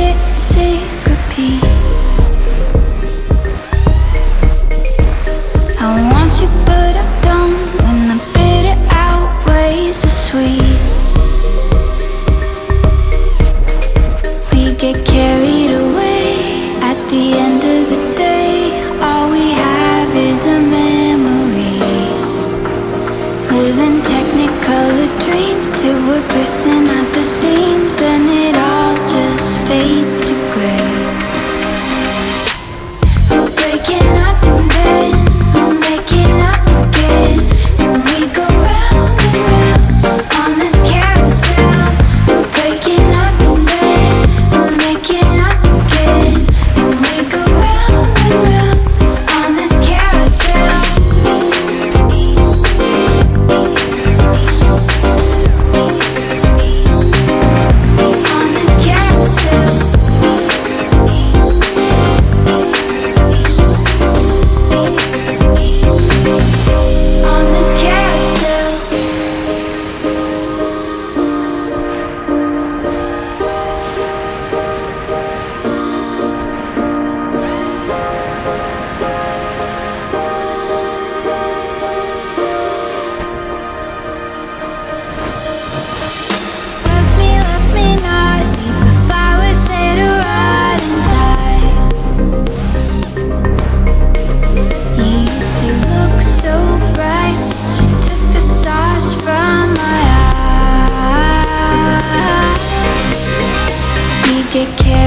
get sick, repeat. I want you but I don't, when the bitter outweighs the sweet. We get carried away, at the end of the day, all we have is a memory. Living technicolor dreams till we're bursting at the seams, and it all just fades to gray. We're breaking up and then we're making up again, and we go round and round on this carousel. We're breaking up and then we're making up again, and we go round and round on this carousel. On this carousel. On this carousel. Loves me not, leave the flowers lay to rot and die. You used to look so bright, she took the stars from my eyes. We get carried